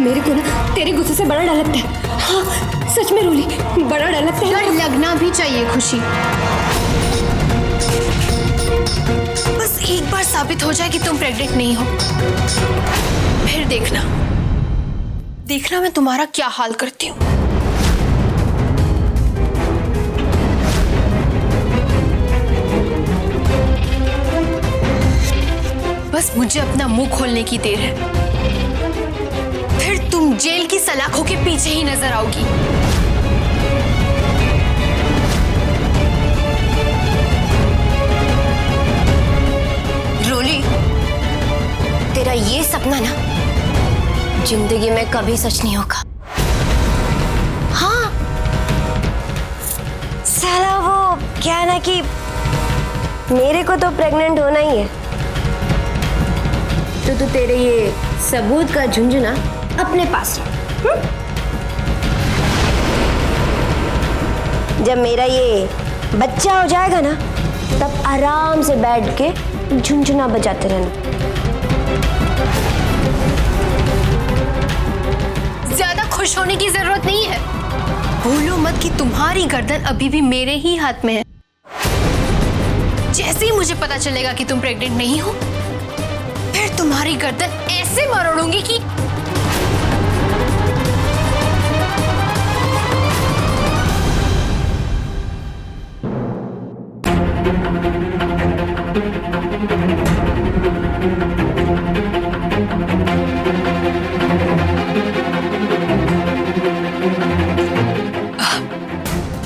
मेरे को ना तेरे गुस्से से बड़ा डर लगता है। हाँ सच में रोली, बड़ा डर लगता है। डर लगना भी चाहिए खुशी। बस एक बार साबित हो जाए कि तुम प्रेग्नेंट नहीं हो, फिर देखना मैं तुम्हारा क्या हाल करती हूँ। बस मुझे अपना मुंह खोलने की देर है, फिर तुम जेल की सलाखों के पीछे ही नजर आओगी। रोली, तेरा ये सपना ना जिंदगी में कभी सच नहीं होगा। हाँ, साला वो क्या ना कि मेरे को तो प्रेग्नेंट होना ही है, तो तू तेरे ये सबूत का झुंझुना अपने पास रख। जब मेरा ये बच्चा हो जाएगा ना, तब आराम से बैठ के झुंझुना बजाते रहना। ज्यादा खुश होने की जरूरत नहीं है। भूलो मत कि तुम्हारी गर्दन अभी भी मेरे ही हाथ में है। जैसे ही मुझे पता चलेगा कि तुम प्रेग्नेंट नहीं हो, फिर तुम्हारी गर्दन ऐसे मरोड़ूंगी कि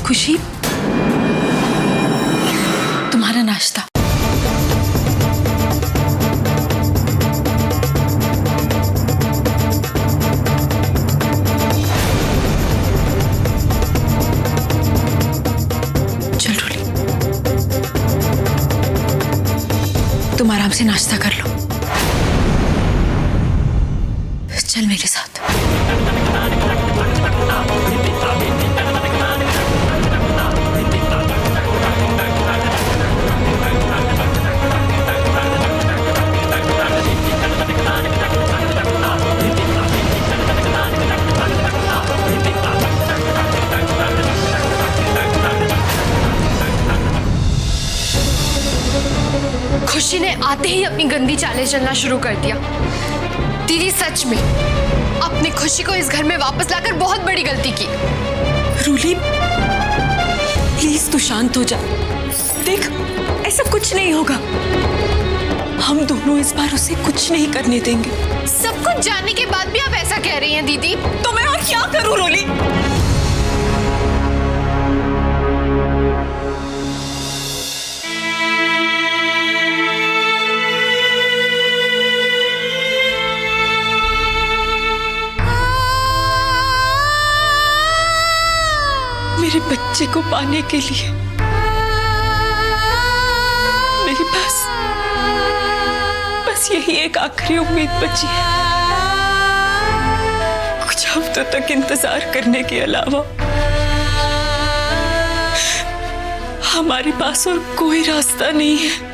खुशी, तुम्हारा नाश्ता। चल रोली, तुम आराम से नाश्ता कर लो। चल मेरे साथ। खुशी ने आते ही अपनी गंदी चालें चलना शुरू कर दिया। दीदी सच में अपनी खुशी को इस घर में वापस लाकर बहुत बड़ी गलती की। रूली प्लीज तू शांत हो जा। देख, ऐसा कुछ नहीं होगा। हम दोनों इस बार उसे कुछ नहीं करने देंगे। सब कुछ जानने के बाद भी आप ऐसा कह रही हैं दीदी? तो मैं और क्या करूं रोली? मेरे बच्चे को पाने के लिए मेरे पास बस यही एक आखिरी उम्मीद बची है। कुछ हफ्तों तक इंतजार करने के अलावा हमारे पास और कोई रास्ता नहीं है।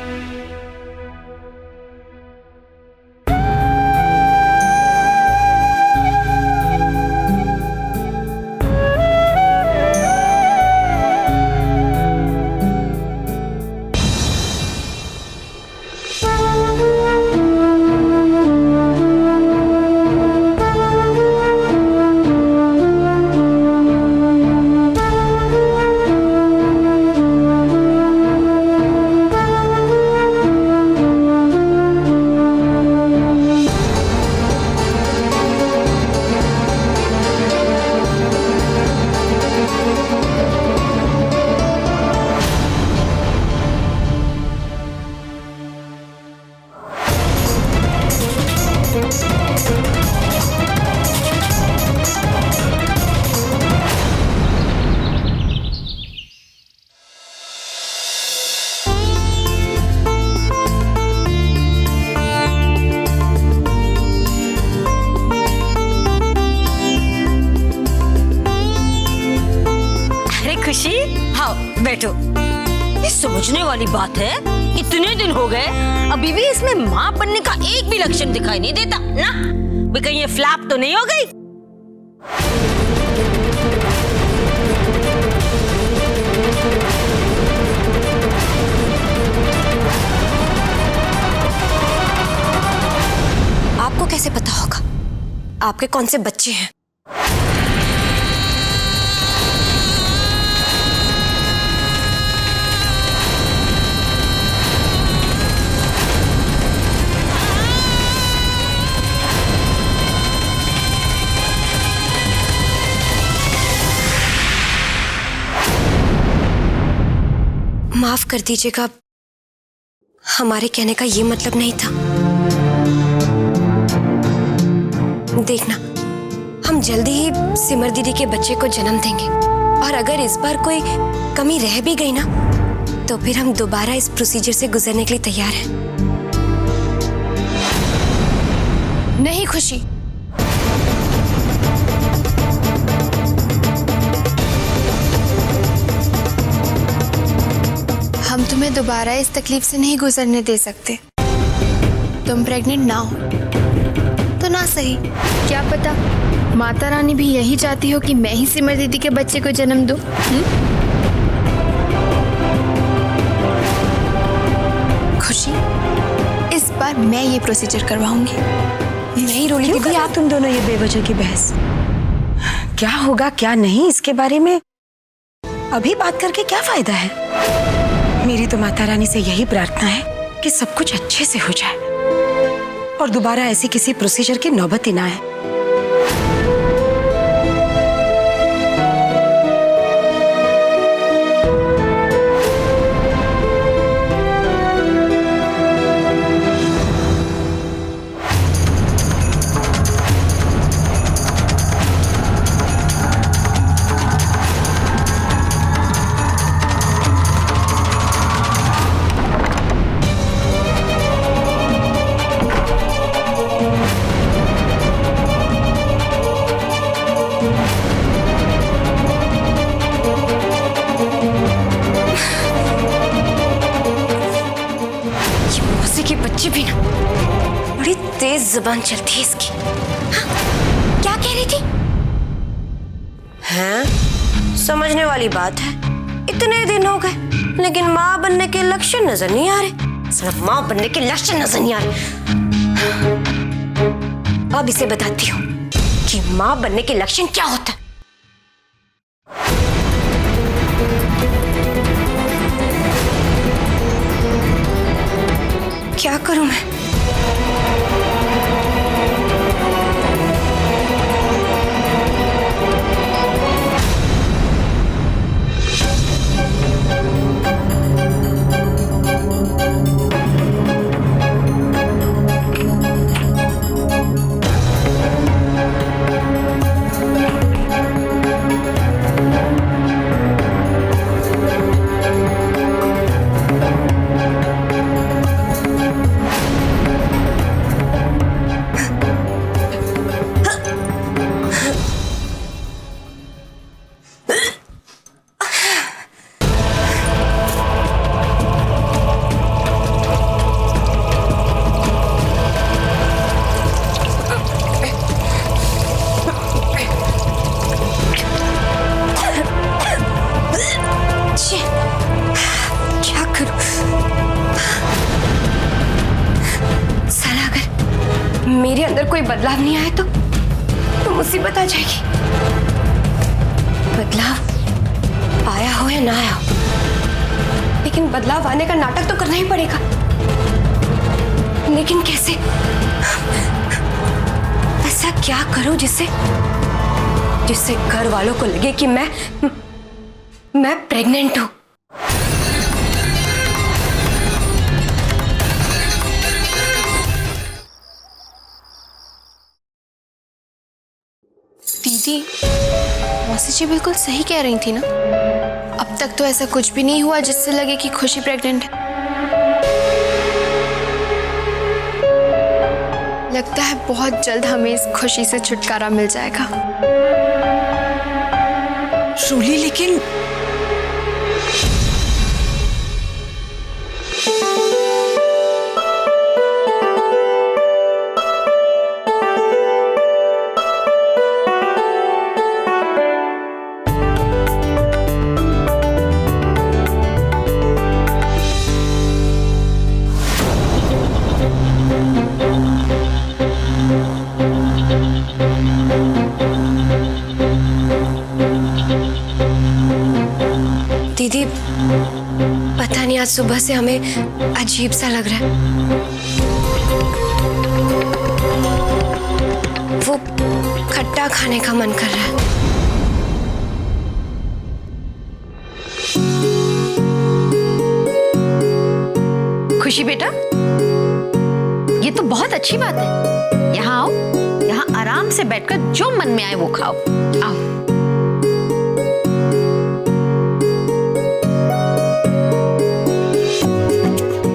खुशी, हाँ बैठो। ये समझने वाली बात है, इतने दिन हो गए अभी भी इसमें माँ बनने का एक भी लक्षण दिखाई नहीं देता ना। कहीं ये फ्लैप तो नहीं हो गई? आपको कैसे पता होगा आपके कौन से बच्चे हैं? माफ कर दीजिएगा, हमारे कहने का ये मतलब नहीं था। देखना, हम जल्दी ही सिमर दीदी के बच्चे को जन्म देंगे, और अगर इस बार कोई कमी रह भी गई ना, तो फिर हम दोबारा इस प्रोसीजर से गुजरने के लिए तैयार हैं। नहीं खुशी, हम तुम्हें दोबारा इस तकलीफ से नहीं गुजरने दे सकते। तुम प्रेग्नेंट ना हो तो ना सही, क्या पता माता रानी भी यही चाहती हो कि मैं ही सिमर दीदी के बच्चे को जन्म दूं। खुशी, इस बार मैं ये प्रोसीजर करवाऊंगी। नहीं रोली दीदी, आप तुम दोनों ये बेवजह की बहस, क्या होगा क्या नहीं इसके बारे में अभी बात करके क्या फायदा है? मेरी तो माता रानी से यही प्रार्थना है कि सब कुछ अच्छे से हो जाए और दोबारा ऐसी किसी प्रोसीजर की नौबत ही ना आए। बच्ची भी ना बड़ी तेज जुबान चलती है इसकी। हाँ? क्या कह रही थी? हैं? समझने वाली बात है, इतने दिन हो गए लेकिन माँ बनने के लक्षण नजर नहीं आ रहे। सिर्फ माँ बनने के लक्षण नजर नहीं आ रहे। अब इसे बताती हूँ कि माँ बनने के लक्षण क्या होता है। क्या करूं मैं? मेरे अंदर कोई बदलाव नहीं आया तो मुसीबत आ जाएगी। बदलाव आया हो या ना आया हो, लेकिन बदलाव आने का नाटक तो करना ही पड़ेगा। लेकिन कैसे? ऐसा क्या करूं जिससे घर वालों को लगे कि मैं प्रेग्नेंट हूं। दीदी, मौसी जी बिल्कुल सही कह रही थी ना। अब तक तो ऐसा कुछ भी नहीं हुआ जिससे लगे कि खुशी प्रेग्नेंट है। लगता है बहुत जल्द हमें इस खुशी से छुटकारा मिल जाएगा। रोली, लेकिन सुबह से हमें अजीब सा लग रहा है। वो खट्टा खाने का मन कर रहा है। खुशी बेटा, ये तो बहुत अच्छी बात है। यहाँ आओ, यहाँ आराम से बैठकर जो मन में आए वो खाओ। आओ।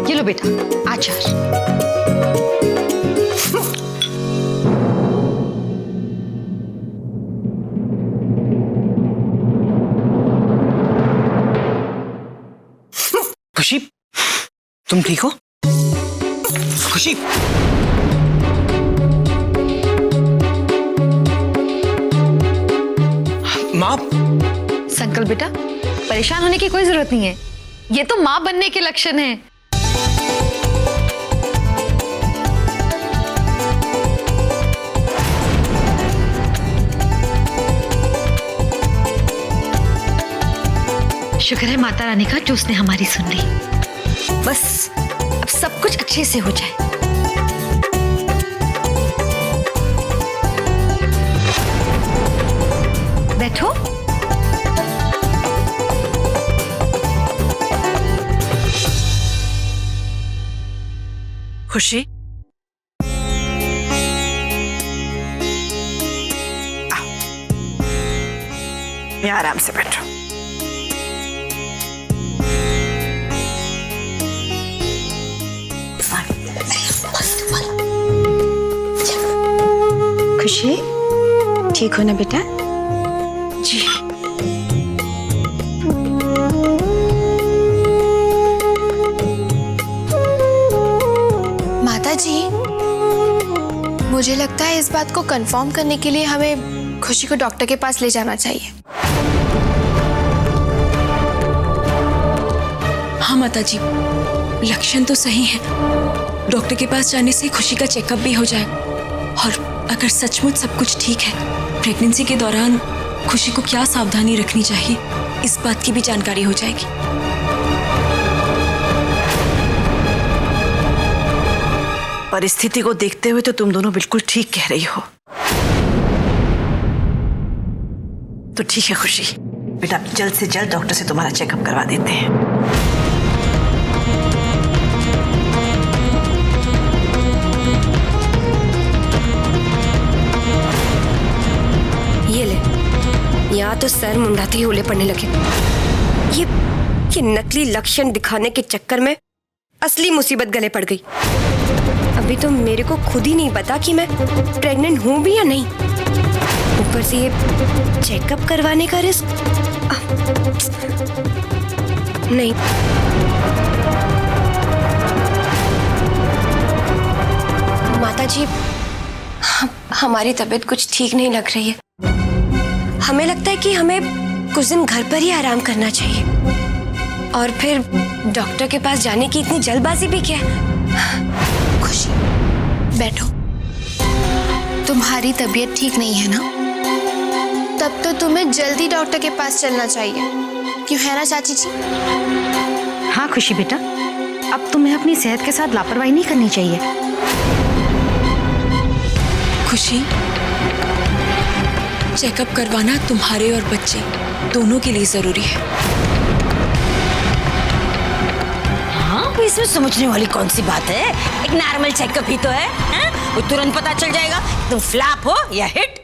ये लो बेटा आचार। खुशी, तुम ठीक हो? खुशी, माँ। संकल्प बेटा, परेशान होने की कोई जरूरत नहीं है। ये तो माँ बनने के लक्षण हैं। शुक्र है माता रानी का जो उसने हमारी सुन ली। बस अब सब कुछ अच्छे से हो जाए। बैठो। खुशी, आओ, यहाँ आराम से बैठो। खुशी, ठीक हो ना बेटा? जी। माता जी, मुझे लगता है इस बात को कंफर्म करने के लिए हमें खुशी को डॉक्टर के पास ले जाना चाहिए। हाँ माता जी, लक्षण तो सही है। डॉक्टर के पास जाने से खुशी का चेकअप भी हो जाएगा। और अगर सचमुच सब कुछ ठीक है, प्रेगनेंसी के दौरान खुशी को क्या सावधानी रखनी चाहिए, इस बात की भी जानकारी हो जाएगी। परिस्थिति को देखते हुए तो तुम दोनों बिल्कुल ठीक कह रही हो। तो ठीक है खुशी, बेटा जल्द से जल्द डॉक्टर से तुम्हारा चेकअप करवा देते हैं। ये ले, यहाँ तो सर मुंडाते ही ओले पड़ने लगे। ये नकली लक्षण दिखाने के चक्कर में असली मुसीबत गले पड़ गई। अभी तो मेरे को खुद ही नहीं पता कि मैं प्रेग्नेंट हूं भी या नहीं। ऊपर से ये चेकअप करवाने का रिस्क। नहीं, माता जी, हमारी तबीयत कुछ ठीक नहीं लग रही है। हमें लगता है कि हमें कुछ दिन घर पर ही आराम करना चाहिए। और फिर डॉक्टर के पास जाने की इतनी जल्दबाजी भी क्या है? खुशी, बैठो। तुम्हारी तबीयत ठीक नहीं है ना? तब तो तुम्हें जल्दी डॉक्टर के पास चलना चाहिए, क्यों है ना चाची जी? हाँ खुशी बेटा, अब तुम्हें अपनी सेहत के साथ लापरवाही नहीं करनी चाहिए। खुशी, चेकअप करवाना तुम्हारे और बच्चे दोनों के लिए जरूरी है। हाँ, तो इसमें समझने वाली कौन सी बात है? एक नॉर्मल चेकअप ही तो है, हैं? वो तुरंत पता चल जाएगा तुम फ्लॉप हो या हिट।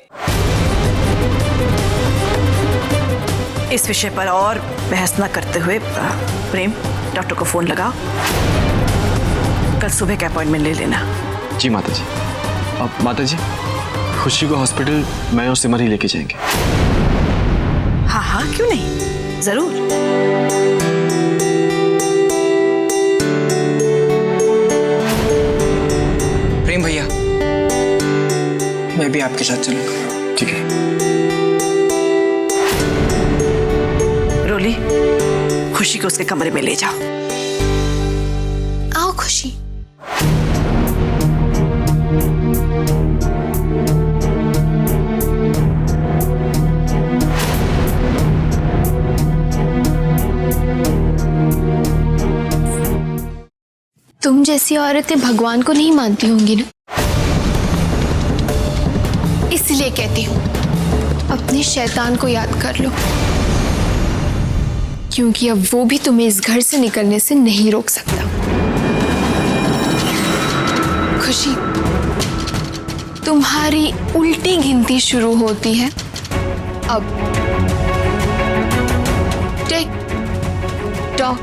इस विषय पर और बहस न करते हुए प्रेम, डॉक्टर को फोन लगाओ। कल सुबह का अपॉइंटमेंट ले लेना। जी माता जी। अब माता जी, खुशी को हॉस्पिटल मैं और सिमर ही लेके जाएंगे। हाँ हाँ, क्यों नहीं, जरूर। प्रेम भैया, मैं भी आपके साथ चलूंगा। ठीक है। रोली, खुशी को उसके कमरे में ले जाओ। आओ खुशी। तुम जैसी औरतें भगवान को नहीं मानती होंगी ना, इसलिए कहती हूँ अपने शैतान को याद कर लो, क्योंकि अब वो भी तुम्हें इस घर से निकलने से नहीं रोक सकता। खुशी, तुम्हारी उल्टी गिनती शुरू होती है अब। टिक टॉक,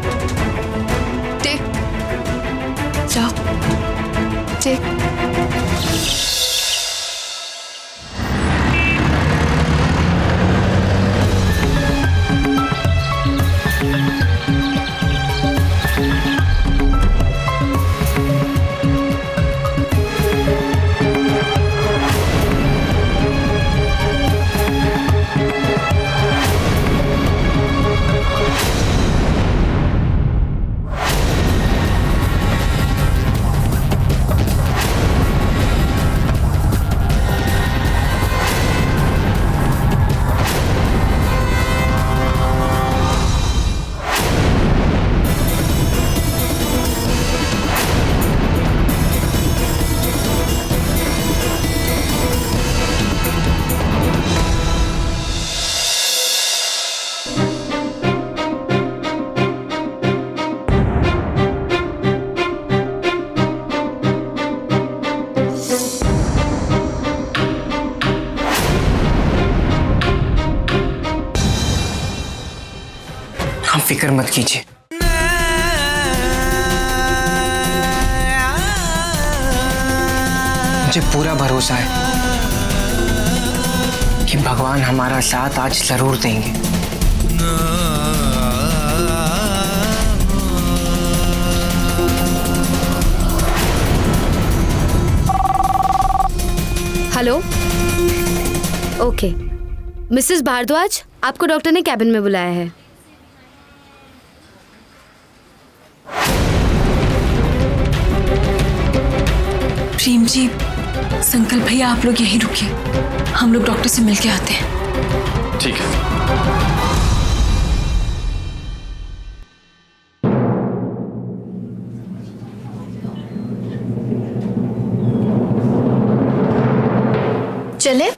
टिक टॉक, टिक। आप फिक्र मत कीजिए। मुझे पूरा भरोसा है कि भगवान हमारा साथ आज जरूर देंगे। हेलो। ओके मिसेस भारद्वाज, आपको डॉक्टर ने कैबिन में बुलाया है। प्रेम जी, संकल्प भैया आप लोग यहीं रुकिए, हम लोग डॉक्टर से मिलके आते हैं। ठीक है। चले।